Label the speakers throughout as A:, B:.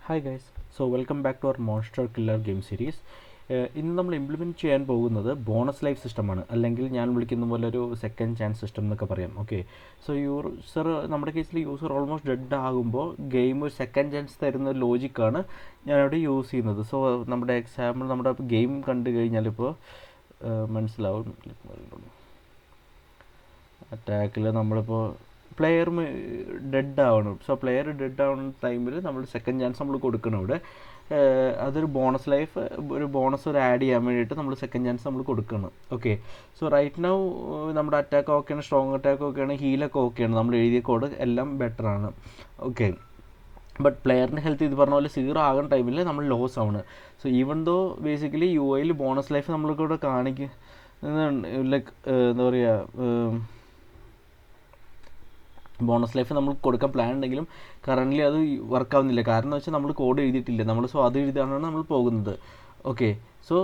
A: Hi guys, so welcome back to our monster killer game series. ഇന്ന് നമ്മൾ implement ചെയ്യാൻ പോകുന്നത് ബോണസ് ലൈഫ് സിസ്റ്റമാണ്, അല്ലെങ്കിൽ ഞാൻ വിളിക്കുന്ന പോലെ ഒരു സെക്കൻഡ് ചാൻസ് സിസ്റ്റം എന്നൊക്കെ പറയാം. ഓക്കെ, സോ യൂസർ നമ്മുടെ കേസിൽ യൂസർ ഓൾമോസ്റ്റ് ഡെഡ് ആകുമ്പോൾ ഗെയിം ഒരു സെക്കൻഡ് ചാൻസ് തരുന്ന ഒരു ലോജിക്കാണ് ഞാനവിടെ യൂസ് ചെയ്യുന്നത്. സോ നമ്മുടെ എക്സാമ്പിൾ നമ്മുടെ ഗെയിം കണ്ടു കഴിഞ്ഞാലിപ്പോൾ മനസ്സിലാവും. അറ്റാക്കിൽ നമ്മളിപ്പോൾ പ്ലെയർ ഡെഡ് ആവണം. സോ പ്ലെയർ ഡെഡ് ആവുന്ന ടൈമിൽ നമ്മൾ സെക്കൻഡ് ചാൻസ് നമ്മൾ കൊടുക്കണം. ഇവിടെ അതൊരു ബോണസ് ലൈഫ്, ഒരു ബോണസ് ഒരു ആഡ് ചെയ്യാൻ വേണ്ടിയിട്ട് നമ്മൾ സെക്കൻഡ് ചാൻസ് നമ്മൾ കൊടുക്കണം. ഓക്കെ, സോ റൈറ്റ് നൗ നമ്മുടെ അറ്റാക്ക് ഓക്കെയാണ്, സ്ട്രോങ് അറ്റാക്ക് ഓക്കെയാണ്, ഹീലൊക്കെ ഓക്കെയാണ്, നമ്മൾ എഴുതിയ കോഡ് എല്ലാം ബെറ്ററാണ്. ഓക്കെ, ബട്ട് പ്ലെയറിൻ്റെ ഹെൽത്ത് ഇത് പറഞ്ഞ പോലെ 0 ആകുന്ന ടൈമിൽ നമ്മൾ ലോസ് ആണ്. സോ ഈവൻ ദോ ബേസിക്കലി യുഐയിൽ ബോണസ് ലൈഫ് നമ്മൾക്കിവിടെ ലൈക്ക് എന്താ പറയുക, ബോണസ് ലൈഫ് നമ്മൾ കൊടുക്കാൻ പ്ലാൻ ഉണ്ടെങ്കിലും കറൻ്റ്ലി അത് വർക്ക് ആവുന്നില്ല. കാരണം എന്ന് വെച്ചാൽ നമ്മൾ കോഡ് എഴുതിയിട്ടില്ല, നമ്മൾ സോ അത് എഴുതിയാണ് നമ്മൾ പോകുന്നത്. ഓക്കെ, സോ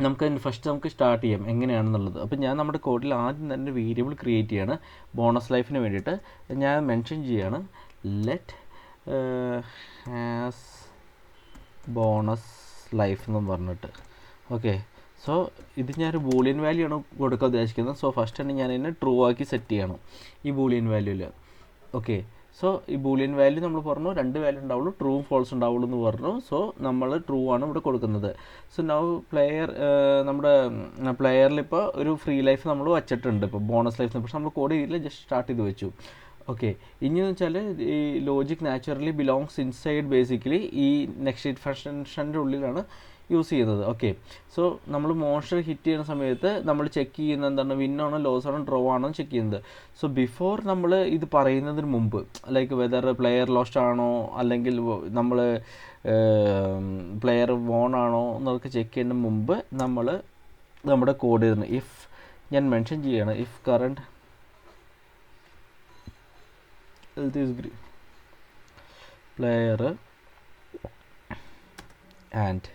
A: നമുക്ക് സ്റ്റാർട്ട് ചെയ്യാം എങ്ങനെയാണെന്നുള്ളത്. അപ്പോൾ ഞാൻ നമ്മുടെ കോഡിൽ ആദ്യം തന്നെ വേരിയബിൾ ക്രിയേറ്റ് ചെയ്യാണ് ബോണസ് ലൈഫിന് വേണ്ടിയിട്ട്. ഞാൻ മെൻഷൻ ചെയ്യാണ് ലെറ്റ് ഹാസ് ബോണസ് ലൈഫ് എന്ന് പറഞ്ഞിട്ട്. ഓക്കെ, സോ ഇത് ഞാനൊരു ബൂളിയൻ വാല്യൂ ആണ് കൊടുക്കാൻ ഉദ്ദേശിക്കുന്നത്. സോ ഫസ്റ്റ് തന്നെ ഞാൻ ഇതിനെ ട്രൂ ആക്കി സെറ്റ് ചെയ്യണം ഈ ബൂളിയൻ വാല്യൂവിൽ. ഓക്കെ, സോ ഈ ബൂളിയൻ വാല്യൂ നമ്മൾ പറഞ്ഞു 2 വാല്യൂ ഉണ്ടാവുള്ളൂ, ട്രൂ ഫോൾസ് ഉണ്ടാവുള്ളൂ എന്ന് പറഞ്ഞു. സോ നമ്മൾ ട്രൂ ആണ് ഇവിടെ കൊടുക്കുന്നത്. സോ നൗ നമ്മുടെ പ്ലെയറിലിപ്പോൾ ഒരു ഫ്രീ ലൈഫ് നമ്മൾ വച്ചിട്ടുണ്ട്, ഇപ്പോൾ ബോണസ് ലൈഫ്. പക്ഷേ നമ്മൾ കോഡ് ചെയ്തില്ല, ജസ്റ്റ് സ്റ്റാർട്ട് ചെയ്ത് വെച്ചു. ഓക്കെ, ഇനിയെന്ന് വെച്ചാൽ ഈ logic naturally belongs inside basically ഈ നെക്സ്റ്റ് ഫംഗ്ഷൻ്റെ ഉള്ളിലാണ് യൂസ് ചെയ്യുന്നത്. ഓക്കെ, സോ നമ്മൾ മോൺസ്റ്റർ ഹിറ്റ് ചെയ്യുന്ന സമയത്ത് നമ്മൾ ചെക്ക് ചെയ്യുന്ന എന്താണ്, വിന്നാണോ ലോസ് ആണോ ഡ്രോ ആണോ ചെക്ക് ചെയ്യുന്നത്. സോ ബിഫോർ നമ്മൾ ഇത് പറയുന്നതിന് മുമ്പ്, ലൈക്ക് വെദർ പ്ലെയർ ലോസ്റ്റ് ആണോ അല്ലെങ്കിൽ നമ്മൾ പ്ലെയർ വോൺ ആണോ എന്നൊക്കെ ചെക്ക് ചെയ്യുന്ന മുമ്പ് നമ്മൾ നമ്മുടെ കോഡ് ചെയ്യുന്നു. ഇഫ് ഞാൻ മെൻഷൻ ചെയ്യണം ഇഫ് കറണ്ട് പ്ലെയർ ആൻഡ്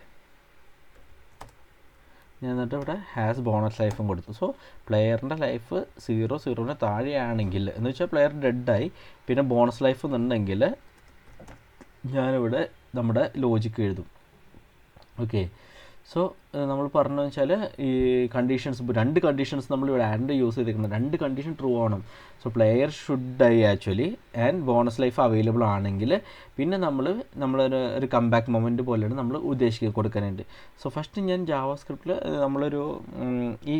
A: ഞാൻ എന്നിട്ട് ഇവിടെ ഹാസ് ബോണസ് ലൈഫും കൊടുത്തു. സോ പ്ലെയറിൻ്റെ ലൈഫ് 0 താഴെയാണെങ്കിൽ എന്ന് വെച്ചാൽ പ്ലെയർ ഡെഡായി പിന്നെ ബോണസ് ലൈഫ് എന്നുണ്ടെങ്കിൽ ഞാനിവിടെ നമ്മുടെ ലോജിക്ക് എഴുതും. ഓക്കെ, സോ നമ്മൾ പറഞ്ഞു വെച്ചാൽ ഈ കണ്ടീഷൻസ് 2 കണ്ടീഷൻസ് നമ്മളിവിടെ ആൻഡ് യൂസ് ചെയ്തിരിക്കുന്നത്. 2 കണ്ടീഷൻ ട്രൂ ആവണം. So player should die actually and bonus life available ആണെങ്കിൽ പിന്നെ നമ്മളൊരു കംബാക്ക് മൊമെൻറ്റ് പോലെയാണ് നമ്മൾ ഉദ്ദേശിക്കുന്നത് കൊടുക്കാനായിട്ട്. സോ ഫസ്റ്റ് ഞാൻ ജാവാസ്ക്രിപ്റ്റിൽ നമ്മളൊരു ഈ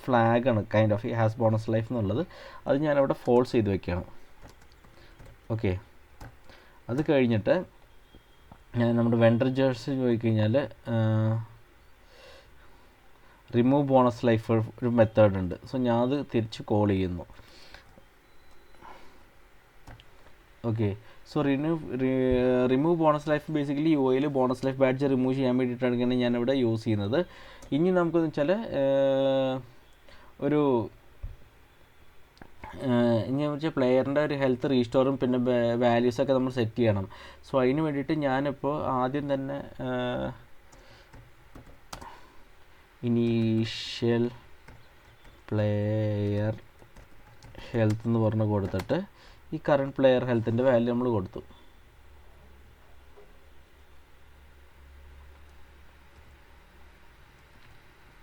A: ഫ്ലാഗാണ് കൈൻഡ് ഓഫ് ഈ ഹാസ് ബോണസ് ലൈഫ് എന്നുള്ളത്, അത് ഞാനവിടെ ഫോൾസ് ചെയ്ത് വെക്കുകയാണ്. ഓക്കെ, അത് കഴിഞ്ഞിട്ട് ഞാൻ നമ്മുടെ വെണ്ടർ ജേഴ്സി ചോദിക്കഴിഞ്ഞാൽ റിമൂവ് ബോണസ് ലൈഫ് ഒരു മെത്തേഡ് ഉണ്ട്. സോ ഞാൻ അത് തിരിച്ച് കോൾ ചെയ്യുന്നു. Okay, so remove bonus life basically യുഐയിൽ ബോണസ് ലൈഫ് ബാഡ്ജ് റിമൂവ് ചെയ്യാൻ വേണ്ടിയിട്ടാണ് ഞാനിവിടെ യൂസ് ചെയ്യുന്നത്. ഇനി നമുക്കെന്ന് വെച്ചാൽ ഇനി വെച്ചാൽ പ്ലെയറിൻ്റെ ഒരു ഹെൽത്ത് റീസ്റ്റോറും പിന്നെ വാല്യൂസൊക്കെ നമ്മൾ സെറ്റ് ചെയ്യണം. സോ അതിന് വേണ്ടിയിട്ട് ഞാനിപ്പോൾ ആദ്യം തന്നെ ഇനീഷ്യൽ പ്ലെയർ ഹെൽത്ത് എന്ന് പറഞ്ഞ് കൊടുത്തിട്ട് ഈ കറണ്ട് പ്ലെയർ ഹെൽത്തിൻ്റെ വാല്യൂ നമ്മൾ കൊടുത്തു.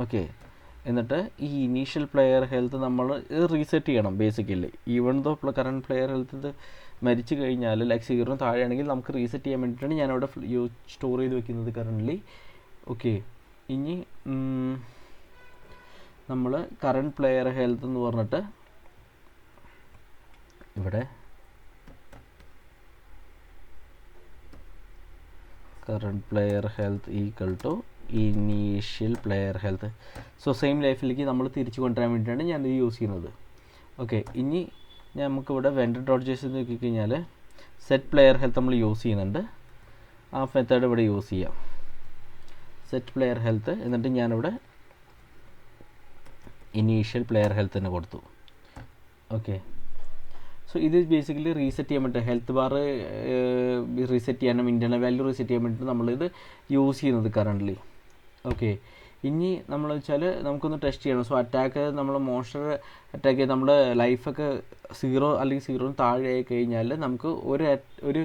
A: ഓക്കെ, എന്നിട്ട് ഈ ഇനീഷ്യൽ പ്ലെയർ ഹെൽത്ത് നമ്മൾ റീസെറ്റ് ചെയ്യണം basically. Even though current player health ഇത് മരിച്ചു കഴിഞ്ഞാൽ ലൈക്ക് 0 താഴെയാണെങ്കിൽ നമുക്ക് റീസെറ്റ് ചെയ്യാൻ വേണ്ടിയിട്ടാണ് ഞാനവിടെ സ്റ്റോർ ചെയ്ത് വെക്കുന്നത് കറൻ്റ്ലി. ഓക്കെ, ഇനി നമ്മൾ കറണ്ട് പ്ലെയർ ഹെൽത്ത് എന്ന് പറഞ്ഞിട്ട് ഇവിടെ current player health equal to initial player health. So same ലൈഫിലേക്ക് നമ്മൾ തിരിച്ചു കൊണ്ടുവരാൻ വേണ്ടിയിട്ടാണ് ഞാനിത് യൂസ് ചെയ്യുന്നത്. ഓക്കെ, ഇനി നമുക്കിവിടെ വെണ്ടർ ഡോട്ട് ജേഴ്സി നോക്കിക്കഴിഞ്ഞാൽ സെറ്റ് പ്ലെയർ ഹെൽത്ത് നമ്മൾ യൂസ് ചെയ്യുന്നുണ്ട്. ആ മെത്തേഡ് ഇവിടെ യൂസ് ചെയ്യാം, സെറ്റ് പ്ലെയർ ഹെൽത്ത്. എന്നിട്ട് ഞാനിവിടെ ഇനീഷ്യൽ പ്ലെയർ ഹെൽത്ത് തന്നെ കൊടുത്തു. ഓക്കെ, സോ ഇത് ബേസിക്കലി റീസെറ്റ് ചെയ്യാൻ വേണ്ടി ഹെൽത്ത് ബാർ റീസെറ്റ് ചെയ്യാനും ഇൻറ്റേർണൽ വാല്യൂ റീസെറ്റ് ചെയ്യാൻ വേണ്ടിയിട്ട് നമ്മളിത് യൂസ് ചെയ്യുന്നത് കറൻ്റ്ലി. ഓക്കെ, ഇനി നമ്മൾ വെച്ചാൽ നമുക്കൊന്ന് ടെസ്റ്റ് ചെയ്യണം. സോ അറ്റാക്ക് നമ്മൾ മോൺസ്റ്റർ അറ്റാക്ക് ചെയ്ത് നമ്മുടെ ലൈഫൊക്കെ 0 അല്ലെങ്കിൽ 0 താഴെ ആയി കഴിഞ്ഞാൽ നമുക്ക് ഒരു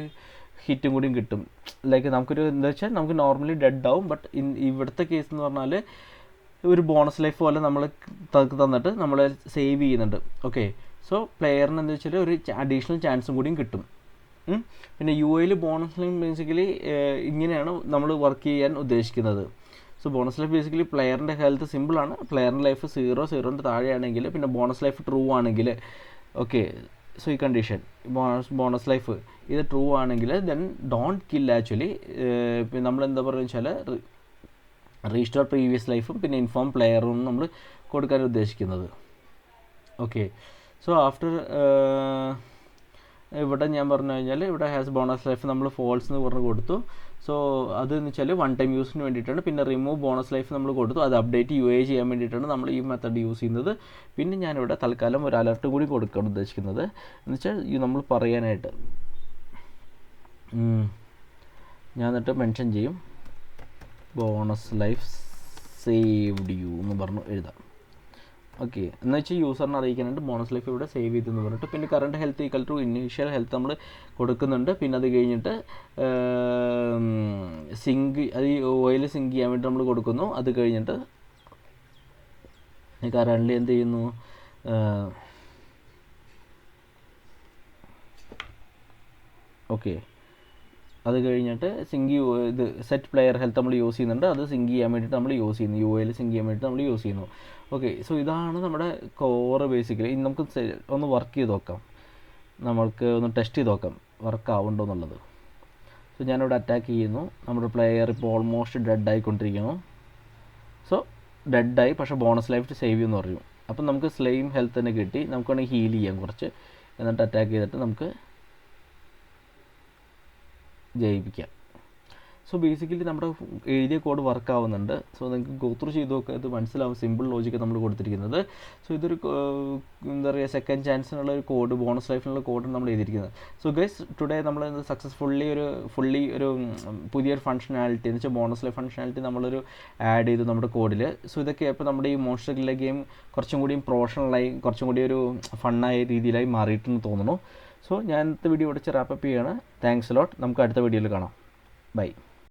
A: ഹിറ്റും കൂടിയും കിട്ടും. ലൈക്ക് നമുക്കൊരു എന്താ വെച്ചാൽ നമുക്ക് നോർമലി ഡെഡ് ആവും. ബട്ട് ഇവിടുത്തെ കേസ് എന്ന് പറഞ്ഞാൽ ഒരു ബോണസ് ലൈഫ് പോലെ നമ്മൾ തന്നിട്ട് നമ്മൾ സേവ് ചെയ്യുന്നുണ്ട്. ഓക്കെ, സോ പ്ലെയറിന് എന്താ വെച്ചാൽ ഒരു അഡീഷണൽ ചാൻസും കൂടിയും കിട്ടും. പിന്നെ UAയിൽ ബോണസ് ലൈഫ് ബേസിക്കലി ഇങ്ങനെയാണ് നമ്മൾ വർക്ക് ചെയ്യാൻ ഉദ്ദേശിക്കുന്നത്. സോ ബോണസ് ലൈഫ് ബേസിക്കലി പ്ലെയറിൻ്റെ ഹെൽത്ത് സിമ്പിളാണ്. പ്ലെയറിൻ്റെ ലൈഫ് 0 താഴെയാണെങ്കിൽ, പിന്നെ ബോണസ് ലൈഫ് ട്രൂ ആണെങ്കിൽ, ഓക്കെ, സോ ഈ കണ്ടീഷൻ ബോണസ് ലൈഫ് ഇത് ട്രൂ ആണെങ്കിൽ ദെൻ ഡോണ്ട് കിൽ. ആക്ച്വലി നമ്മളെന്താ പറയുക വെച്ചാൽ റീസ്റ്റോർ പ്രീവിയസ് ലൈഫും പിന്നെ ഇൻഫോം പ്ലെയറും നമ്മൾ കൊടുക്കാൻ ഉദ്ദേശിക്കുന്നത്. ഓക്കെ, സോ ആഫ്റ്റർ ഇവിടെ ഞാൻ പറഞ്ഞു കഴിഞ്ഞാൽ ഇവിടെ ഹാസ് ബോണസ് ലൈഫ് നമ്മൾ ഫോൾസ് എന്ന് പറഞ്ഞ് കൊടുത്തു. സോ അതെന്ന് വെച്ചാൽ 1 ടൈം യൂസിന് വേണ്ടിയിട്ടാണ്. പിന്നെ റിമൂവ് ബോണസ് ലൈഫ് നമ്മൾ കൊടുത്തു. അത് അപ്ഡേറ്റ് UA ചെയ്യാൻ വേണ്ടിയിട്ടാണ് നമ്മൾ ഈ മെത്തേഡ് യൂസ് ചെയ്യുന്നത്. പിന്നെ ഞാനിവിടെ തൽക്കാലം ഒരു അലർട്ട് കൂടി കൊടുക്കാൻ ഉദ്ദേശിക്കുന്നത് എന്ന് വെച്ചാൽ നമ്മൾ പറയാനായിട്ട് ഞാൻ എന്നിട്ട് മെൻഷൻ ചെയ്യും ബോണസ് ലൈഫ് സേവ്ഡ് യു എന്ന് പറഞ്ഞു എഴുതാം. ഓക്കെ, എന്ന് വെച്ചാൽ യൂസറിനെ അറിയിക്കാനായിട്ട് ബോണസ് ലൈഫ് ഇവിടെ സേവ് ചെയ്തെന്ന് പറഞ്ഞിട്ട് പിന്നെ current health equal to initial health നമ്മൾ കൊടുക്കുന്നുണ്ട്. പിന്നെ അത് കഴിഞ്ഞിട്ട് സിങ്ക് അത് ഈ ഓയിൽ സിങ്ക് ചെയ്യാൻ വേണ്ടി നമ്മൾ കൊടുക്കുന്നു. അത് കഴിഞ്ഞിട്ട് കറണ്ട്ലി എന്ത് ചെയ്യുന്നു, ഓക്കെ, അത് കഴിഞ്ഞിട്ട് ഇത് സെറ്റ് പ്ലെയർ ഹെൽത്ത് നമ്മൾ യൂസ് ചെയ്യുന്നുണ്ട്. അത് സിങ്ക് ചെയ്യാൻ വേണ്ടിയിട്ട് നമ്മൾ യൂസ് ചെയ്യുന്നു. UAയിൽ സിങ്ക് ചെയ്യാൻ വേണ്ടിയിട്ട് നമ്മൾ യൂസ് ചെയ്യുന്നു. ഓക്കെ, സോ ഇതാണ് നമ്മുടെ കോറ് ബേസിക്കലി. ഇനി നമുക്ക് ഒന്ന് വർക്ക് ചെയ്ത് നോക്കാം, നമ്മൾക്ക് ഒന്ന് ടെസ്റ്റ് ചെയ്ത് നോക്കാം വർക്ക് ആവുന്നുണ്ടോ എന്നുള്ളത്. സോ ഞാനിവിടെ അറ്റാക്ക് ചെയ്യുന്നു. നമ്മുടെ പ്ലെയർ ഇപ്പോൾ ഓൾമോസ്റ്റ് ഡെഡ് ആയിക്കൊണ്ടിരിക്കുന്നു. സോ ഡെഡായി, പക്ഷേ ബോണസ് ലൈഫ് സേവ് ചെയ്യുമെന്ന് പറയും. അപ്പം നമുക്ക് സ്ലെയിം ഹെൽത്ത് തന്നെ കിട്ടി. നമുക്ക് വേണമെങ്കിൽ ഹീൽ ചെയ്യാം കുറച്ച്, എന്നിട്ട് അറ്റാക്ക് ചെയ്തിട്ട് നമുക്ക് ജയിപ്പിക്കാം. സോ ബേസിക്കലി നമ്മുടെ എഴുതിയ കോഡ് വർക്ക് ആവുന്നുണ്ട്. സോ നിങ്ങൾക്ക് ഗോ ത്രൂ ചെയ്ത് നോക്കുക, ഇത് മനസ്സിലാവും. സിമ്പിൾ ലോജിക്ക് നമ്മൾ കൊടുത്തിരിക്കുന്നത്. സോ ഇതൊരു എന്താ പറയുക സെക്കൻഡ് ചാൻസിനുള്ള ഒരു കോഡ്, ബോണസ് ലൈഫിനുള്ള കോഡാണ് നമ്മൾ എഴുതിയിരിക്കുന്നത്. സോ ഗൈസ് ടുഡേ നമ്മൾ സക്സസ്ഫുള്ളി ഒരു പുതിയൊരു ഫങ്ഷനാലിറ്റി എന്ന് വെച്ചാൽ ബോണസ് ലൈഫ് ഫങ്ഷനാലിറ്റി നമ്മളൊരു ആഡ് ചെയ്തു നമ്മുടെ കോഡിൽ. സോ ഇതൊക്കെ ഇപ്പോൾ നമ്മുടെ ഈ മോൺസ്റ്റർ കില്ല് ഗെയിം കുറച്ചും കൂടിയും പ്രൊഫഷണലായി കുറച്ചും കൂടി ഒരു ഫണ്ണായ രീതിയിലായി മാറിയിട്ടെന്ന് തോന്നുന്നു. സോ ഞാൻ ഇന്നത്തെ വീഡിയോ ഇവിടെ റാപ്പപ്പ് ചെയ്യാണ്. Thanks lot. നമുക്ക് അടുത്ത വീഡിയോയിൽ കാണാം. ബൈ.